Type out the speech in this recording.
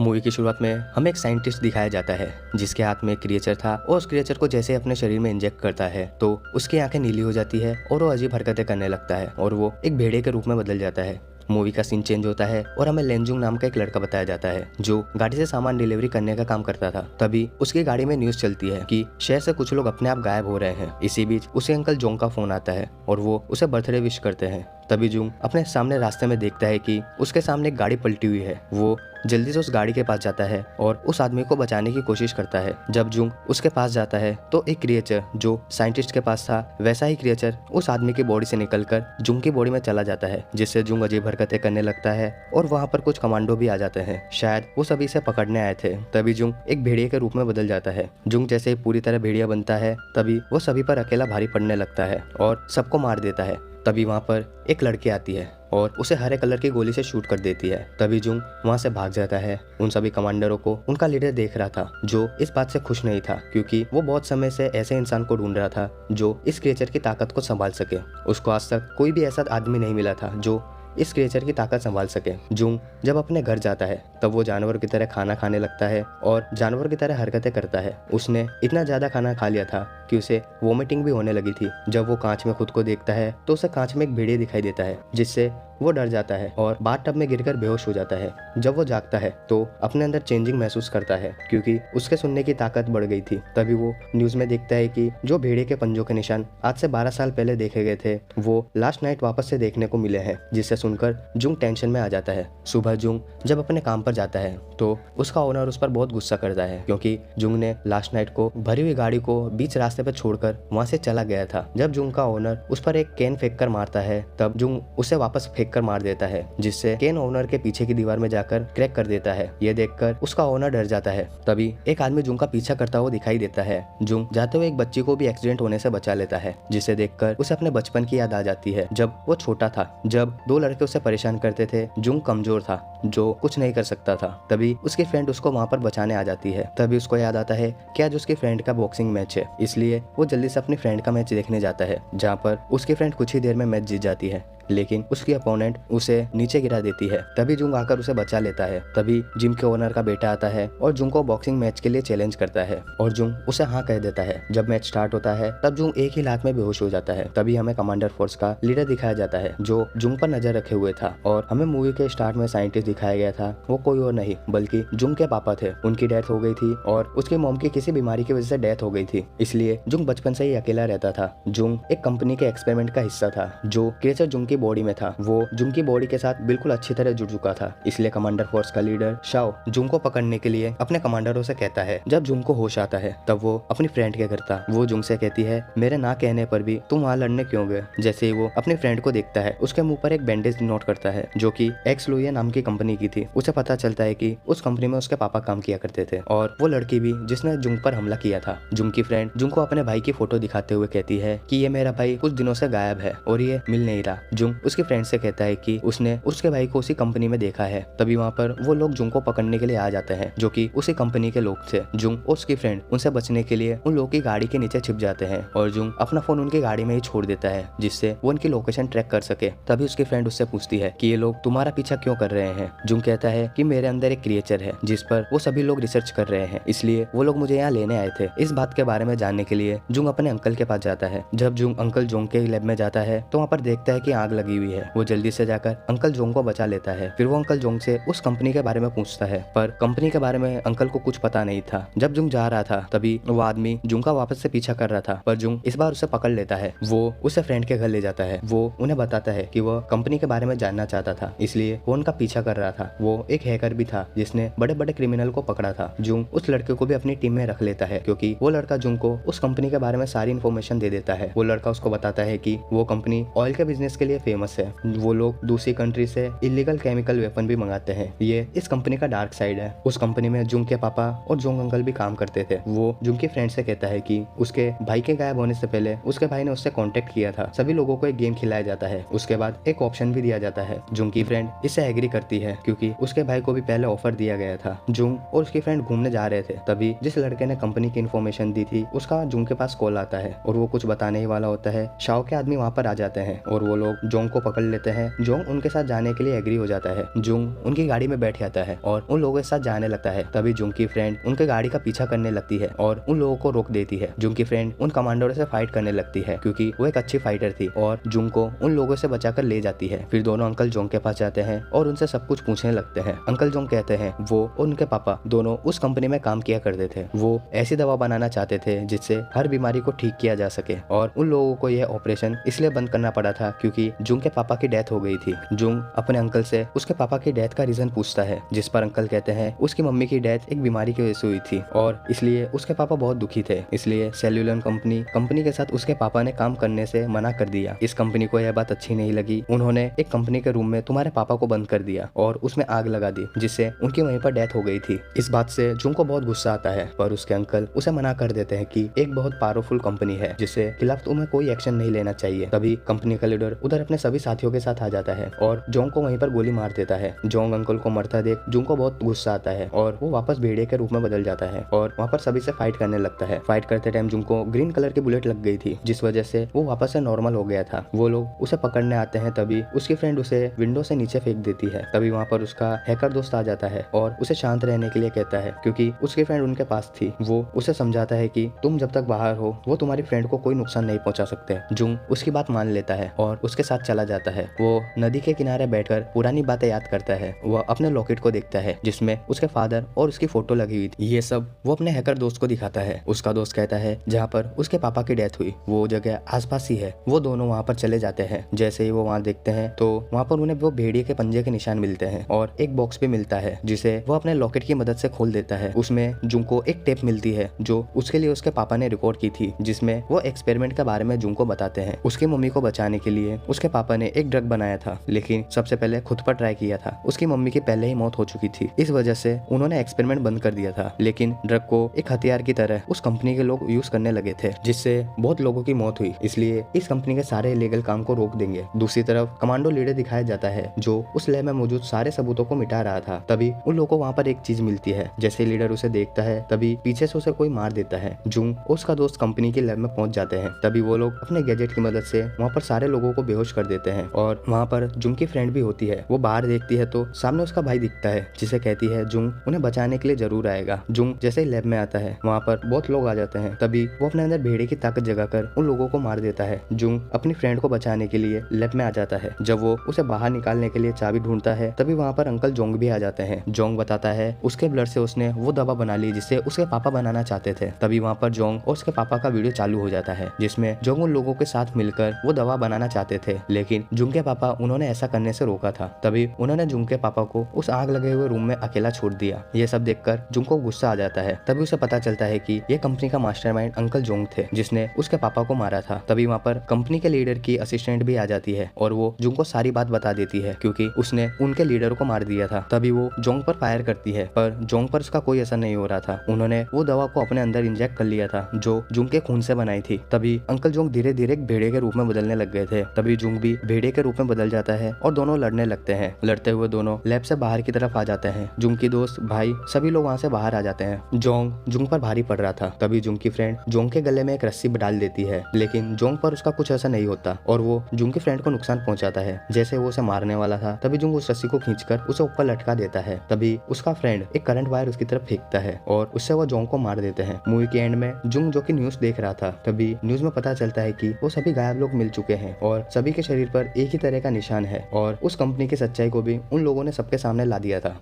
Movie की शुरुआत में हमें एक साइंटिस्ट दिखाया जाता है जिसके हाथ में एक क्रिएचर था और उस क्रिएचर को जैसे अपने शरीर में इंजेक्ट करता है तो उसकी आंखें नीली हो जाती है और वो अजीब हरकतें करने लगता है और वो एक भेड़िए के रूप में बदल जाता है। मूवी का सीन चेंज होता है और हमें लेंजुंग नाम का एक लड़का बताया जाता है जो गाड़ी से सामान डिलीवरी करने का काम करता था। तभी उसकी गाड़ी में न्यूज चलती है कि शहर से कुछ लोग अपने आप गायब हो रहे हैं। इसी बीच उसे अंकल जोंग का फोन आता है और वो उसे बर्थडे विश करते हैं। तभी जुंग अपने सामने रास्ते में देखता है कि उसके सामने एक गाड़ी पलटी हुई है। वो जल्दी से उस गाड़ी के पास जाता है और उस आदमी को बचाने की कोशिश करता है। जब जुंग उसके पास जाता है तो एक क्रिएचर जो साइंटिस्ट के पास था वैसा ही क्रिएचर उस आदमी की बॉडी से निकलकर जुंग की बॉडी में चला जाता है, जिससे जुंग अजीब हरकतें करने लगता है और वहाँ पर कुछ कमांडो भी आ जाते हैं। शायद वो सभी से पकड़ने आए थे। तभी जुंग एक भेड़िए के रूप में बदल जाता है। जुंग जैसे ही पूरी तरह भेड़िया बनता है तभी वो सभी पर अकेला भारी पड़ने लगता है और सबको मार देता है। तभी वहाँ पर एक लड़की आती है और उसे हरे कलर की गोली से शूट कर देती है। तभी जुंग वहाँ से भाग जाता है। उन सभी कमांडरों को उनका लीडर देख रहा था जो इस बात से खुश नहीं था क्योंकि वो बहुत समय से ऐसे इंसान को ढूंढ रहा था जो इस क्रिएचर की ताकत को संभाल सके। उसको आज तक कोई भी ऐसा आदमी नहीं मिला था जो इस क्रिएचर की ताकत संभाल सके। जुंग जब अपने घर जाता है तब वो जानवर की तरह खाना खाने लगता है और जानवर की तरह हरकतें करता है। उसने इतना ज्यादा खाना खा लिया था कि उसे वोमिटिंग भी होने लगी थी। जब वो कांच में खुद को देखता है तो उसे कांच में एक भेड़िया दिखाई देता है जिससे वो डर जाता है और बाथटब में गिरकर बेहोश हो जाता है। जब वो जागता है तो अपने अंदर चेंजिंग महसूस करता है क्योंकि उसके सुनने की ताकत बढ़ गई थी। तभी वो न्यूज में देखता है कि जो भेड़िए के पंजों के निशान आज से 12 साल पहले देखे गए थे वो लास्ट नाइट वापस से देखने को मिले हैं, जिससे सुनकर जुंग टेंशन में आ जाता है। सुबह जुंग जब अपने काम पर जाता है तो उसका ओनर उस पर बहुत गुस्सा करता है क्योंकि जुंग ने लास्ट नाइट को भरी हुई गाड़ी को बीच रास्ते पर छोड़कर वहां से चला गया था। जब जुंग का ओनर उस पर एक कैन फेंक कर मारता है तब जुंग उसे वापस फेंक कर मार देता है, जिससे कैन ओनर के पीछे की दीवार में जाकर क्रैक कर देता है। ये देखकर उसका ओनर डर जाता है। तभी एक आदमी जुंग का पीछा करता हुआ दिखाई देता है। जुंग जाते हुए एक बच्ची को भी एक्सीडेंट होने से बचा लेता है, जिसे देखकर उसे अपने बचपन की याद आ जाती है जब वो छोटा था। जब दो लड़के उसे परेशान करते थे, जुंग कमजोर था जो कुछ नहीं कर सकता था। तभी उसकी फ्रेंड उसको वहाँ पर बचाने आ जाती है। तभी उसको याद आता है कि आज उसकी फ्रेंड का बॉक्सिंग मैच है, इसलिए वो जल्दी से अपनी फ्रेंड का मैच देखने जाता है, जहाँ पर उसकी फ्रेंड कुछ ही देर में मैच जीत जाती है लेकिन उसकी अपोनेंट उसे नीचे गिरा देती है। तभी जुंग आकर उसे बचा लेता है। तभी जिम के ओनर का बेटा आता है और जुंग को बॉक्सिंग मैच के लिए चैलेंज करता है और जुंग उसे हाँ कह देता है। जब मैच स्टार्ट होता है तब जुंग एक ही लात में बेहोश हो जाता है। तभी हमें कमांडर फोर्स का लीडर दिखाया जाता है जो जुंग पर नजर रखे हुए था और हमें मूवी के स्टार्ट में साइंटिस्ट दिखाया गया था वो कोई और नहीं बल्कि जुंग के पापा थे। उनकी डेथ हो गई थी और उसकी मॉम की किसी बीमारी की वजह से डेथ हो गई थी, इसलिए जुंग बचपन से ही अकेला रहता था। जुंग एक कंपनी के एक्सपेरिमेंट का हिस्सा था जो क्रिएचर जुंग की बॉडी में था। वो जुंग की बॉडी के साथ बिल्कुल अच्छी तरह जुड़ चुका था, इसलिए कमांडर फोर्स का लीडर शाओ जुंग को पकड़ने के लिए अपने कमांडरों से कहता है। जब जुंग को होश आता है तब वो अपनी फ्रेंड के घर था। वो जुंग से कहती है मेरे ना कहने पर भी तुम वहाँ लड़ने क्यों गए। जैसे ही वो अपनी फ्रेंड को देखता है उसके मुंह पर एक बैंडेज नोट करता है जो कि एक्स लुइया नाम की कंपनी की थी। उसे पता चलता है कि उस कंपनी में उसके पापा काम किया करते थे और वो लड़की भी जिसने जुंग पर हमला किया था। जुंग की फ्रेंड जुंग को अपने भाई की फोटो दिखाते हुए कहती है कि ये मेरा भाई कुछ दिनों से गायब है और ये मिल नहीं रहा। जुंग उसकी फ्रेंड से कहता है कि उसने उसके भाई को उसी कंपनी में देखा है। तभी वहाँ पर वो लोग जुंग को पकड़ने के लिए आ जाते हैं जो कि उसी कंपनी के लोग थे। जुंग और उसकी फ्रेंड उनसे बचने के लिए उन लोगों की गाड़ी के नीचे छिप जाते हैं और जुंग अपना फोन उनकी गाड़ी में ही छोड़ देता है जिससे वो उनकी लोकेशन ट्रैक कर सके। तभी उसकी फ्रेंड उससे पूछती है कि ये लोग तुम्हारा पीछा क्यों कर रहे हैं। जुंग कहता है कि मेरे अंदर एक क्रिएचर है जिस पर वो सभी लोग रिसर्च कर रहे हैं, इसलिए वो लोग मुझे यहाँ लेने आए थे। इस बात के बारे में जानने के लिए जुंग अपने अंकल के पास जाता है। जब जुंग अंकल जोंग के लैब में जाता है तो वहाँ पर देखता है कि आग लगी हुई है। वो जल्दी से जाकर अंकल जोंग को बचा लेता है। फिर वो अंकल जोंग से उस कंपनी के बारे में पूछता है पर कंपनी के बारे में अंकल को कुछ पता नहीं था। जब जुंग जा रहा था तभी वो आदमी जुंग का वापस से पीछा कर रहा था पर जुंग इस बार उसे पकड़ लेता है। वो उसे फ्रेंड के घर ले जाता है। वो उन्हें बताता है कि वो कंपनी के बारे में जानना चाहता था, इसलिए वो उनका पीछा कर रहा था। वो एक हैकर भी था जिसने बड़े बड़े क्रिमिनल को पकड़ा था। जुंग उस लड़के को भी अपनी टीम में रख लेता है क्योंकि वो लड़का जुंग को उस कंपनी के बारे में सारी इन्फॉर्मेशन दे देता है। वो लड़का उसको बताता है कि वो कंपनी ऑयल के बिजनेस के लिए फेमस है। वो लोग दूसरी कंट्री से इलीगल केमिकल वेपन भी मंगाते हैं। ये इस कंपनी का डार्क साइड है। उस कंपनी में जुंग के पापा और जोंग अंकल भी काम करते थे। वो जुंग की फ्रेंड से कहता है कि उसके भाई के गायब होने से पहले उसके भाई ने उससे कांटेक्ट किया था। सभी लोगों को एक गेम खिलाया जाता है, उसके बाद एक ऑप्शन भी दिया जाता है। जुंग की फ्रेंड इससे एग्री करती है क्योंकि उसके भाई को भी पहले ऑफर दिया गया था। जुंग और उसकी फ्रेंड घूमने जा रहे थे तभी जिस लड़के ने कंपनी की इन्फॉर्मेशन दी थी उसका जुंग के पास कॉल आता है और वो कुछ बताने ही वाला होता है। शाओ के आदमी वहाँ पर आ जाते हैं और वो लोग जोंग को पकड़ लेते हैं। जोंग उनके साथ जाने के लिए एग्री हो जाता है। जुंग उनकी गाड़ी में बैठ जाता है और उन लोगों के साथ जाने लगता है। तभी जुंग की फ्रेंड उनके गाड़ी का पीछा करने लगती है और उन लोगों को रोक देती है। जुंग की फ्रेंड उन कमांडरों से फाइट करने लगती है क्योंकि वो एक अच्छी फाइटर थी और जुंग को उन लोगों से बचाकर ले जाती है। फिर दोनों अंकल जोंग के पास जाते हैं और उनसे सब कुछ पूछने लगते हैं। अंकल जोंग कहते हैं वो और उनके पापा दोनों उस कंपनी में काम किया करते थे। वो ऐसी दवा बनाना चाहते थे जिससे हर बीमारी को ठीक किया जा सके और उन लोगों को यह ऑपरेशन इसलिए बंद करना पड़ा था क्योंकि जुंग के पापा की डेथ हो गई थी। जुंग अपने अंकल से उसके पापा की डेथ का रीजन पूछता है, जिस पर अंकल कहते हैं उसकी मम्मी की डेथ एक बीमारी की वजह से हुई थी और इसलिए उसके पापा बहुत दुखी थे। इसलिए सेल्यूलर कंपनी के साथ उसके पापा ने काम करने से मना कर दिया। इस कंपनी को यह बात अच्छी नहीं लगी। उन्होंने एक कंपनी के रूम में तुम्हारे पापा को बंद कर दिया और उसमें आग लगा दी, जिससे उनकी वहीं पर डेथ हो गई थी। इस बात से जुंग को बहुत गुस्सा आता है, पर उसके अंकल उसे मना कर देते हैं कि एक बहुत पावरफुल कंपनी है जिससे खिलाफ तुम्हें कोई एक्शन नहीं लेना चाहिए। तभी कंपनी का लीडर उधर अपने सभी साथियों के साथ आ जाता है और जोंग को वहीं पर गोली मार देता है। जोंग अंकल को मरता देख जुंग को बहुत गुस्सा आता है और वो वापस भेड़िए के रूप में बदल जाता है और वहाँ पर सभी से फाइट करने लगता है। फाइट करते टाइम जुंग को ग्रीन कलर की बुलेट लग गई थी, जिस वजह से वो वापस से नॉर्मल हो गया था। वो लोग उसे पकड़ने आते हैं, तभी उसकी फ्रेंड उसे विंडो से नीचे फेंक देती है। तभी वहाँ पर उसका हैकर दोस्त आ जाता है और उसे शांत रहने के लिए कहता है क्योंकि उसकी फ्रेंड उनके पास थी। वो उसे समझाता है कि तुम जब तक बाहर हो वो तुम्हारी फ्रेंड को कोई नुकसान नहीं पहुंचा सकते। जुंग उसकी बात मान लेता है और उसके साथ चला जाता है। वो नदी के किनारे बैठकर पुरानी बातें याद करता है। वह अपने लॉकेट को देखता है जिसमें उसके फादर और उसकी फोटो लगी हुई थी। ये सब वो अपने हैकर दोस्त को दिखाता है। उसका दोस्त कहता है जहाँ पर उसके पापा की डेथ हुई वो जगह आसपास ही है। वो दोनों वहाँ पर चले जाते हैं। जैसे ही वो वहाँ देखते हैं तो वहाँ पर उन्हें वो भेड़िए के पंजे के निशान मिलते हैं और एक बॉक्स भी मिलता है जिसे वो अपने लॉकेट की मदद से खोल देता है। उसमें जुंग को एक टेप मिलती है जो उसके लिए उसके पापा ने रिकॉर्ड की थी, जिसमें वो एक्सपेरिमेंट के बारे में जुंग को बताते हैं। उसकी मम्मी को बचाने के लिए उसके पापा ने एक ड्रग बनाया था, लेकिन सबसे पहले खुद पर ट्राई किया था। उसकी मम्मी की पहले ही मौत हो चुकी थी, इस वजह से उन्होंने एक्सपेरिमेंट बंद कर दिया था। लेकिन ड्रग को एक हथियार की तरह उस कंपनी के लोग यूज करने लगे थे, जिससे बहुत लोगों की मौत हुई। इसलिए इस कंपनी के सारे इलीगल काम को रोक देंगे। दूसरी तरफ कमांडो लीडर दिखाया जाता है जो उस लैब में मौजूद सारे सबूतों को मिटा रहा था। तभी उन लोगों को वहाँ पर एक चीज मिलती है। जैसे लीडर उसे देखता है तभी पीछे से उसे कोई मार देता है। जुंग उसका दोस्त कंपनी की लैब में पहुंच जाते हैं। तभी वो लोग अपने गैजेट की मदद से वहाँ पर सारे लोगों को बेहोश कर देते हैं और वहाँ पर जुंग की फ्रेंड भी होती है। वो बाहर देखती है तो सामने उसका भाई दिखता है, जिसे कहती है जुंग उन्हें बचाने के लिए जरूर आएगा। जुंग जैसे ही लैब में आता है वहाँ पर बहुत लोग आ जाते हैं। तभी वो अपने अंदर भेड़िए की ताकत जगाकर उन लोगों को मार देता है। जुंग अपनी फ्रेंड को बचाने के लिए लैब में आ जाता है। जब वो उसे बाहर निकालने के लिए चाबी ढूंढता है तभी वहाँ पर अंकल जोंग भी आ जाते हैं। जोंग बताता है उसके ब्लड से उसने वो दवा बना ली जिसे उसके पापा बनाना चाहते थे। तभी वहाँ पर जोंग और उसके पापा का वीडियो चालू हो जाता है जिसमें जोंग उन लोगों के साथ मिलकर वो दवा बनाना चाहते थे, लेकिन जुंग के पापा उन्होंने ऐसा करने से रोका था। तभी उन्होंने जुंग के पापा को उस आग लगे हुए रूम में अकेला छोड़ दिया। ये सब देखकर जुंग को गुस्सा आ जाता है। तभी उसे पता चलता है कि ये कंपनी का मास्टरमाइंड अंकल जोंग थे जिसने उसके पापा को मारा था। तभी वहाँ पर कंपनी के लीडर की असिस्टेंट भी आ जाती है और वो जुंग को सारी बात बता देती है क्योंकि उसने उनके लीडर को मार दिया था। तभी वो जोंग पर फायर करती है, पर जोंग पर उसका कोई असर नहीं हो रहा था। उन्होंने वो दवा को अपने अंदर इंजेक्ट कर लिया था जो जुंग के खून से बनाई थी। तभी अंकल जोंग धीरे धीरे एक भेड़िए के रूप में बदलने लग गए थे। तभी जुंग भी भेड़िए के रूप में बदल जाता है और दोनों लड़ने लगते हैं। लड़ते हुए दोनों लैब से बाहर की तरफ आ जाते हैं। जुंग की दोस्त, भाई, सभी लोग वहाँ से बाहर आ जाते हैं। जोंग जुंग पर भारी पड़ रहा था। तभी जुंग की फ्रेंड जोंग के गले में एक रस्सी डाल देती है, लेकिन जोंग पर उसका कुछ असर नहीं होता और वो जुंग की फ्रेंड को नुकसान पहुंचाता है। जैसे वो उसे मारने वाला था तभी जुंग उस रस्सी को खींचकर उसे ऊपर लटका देता है। तभी उसका फ्रेंड एक करंट वायर उसकी तरफ फेंकता है और उससे वो जोंग को मार देते हैं। मूवी के एंड में जुंग जो कि न्यूज देख रहा था, तभी न्यूज में पता चलता है कि वो सभी गायब लोग मिल चुके हैं और सभी के शरीर पर एक ही तरह का निशान है और उस कंपनी की सच्चाई को भी उन लोगों ने सबके सामने ला दिया था।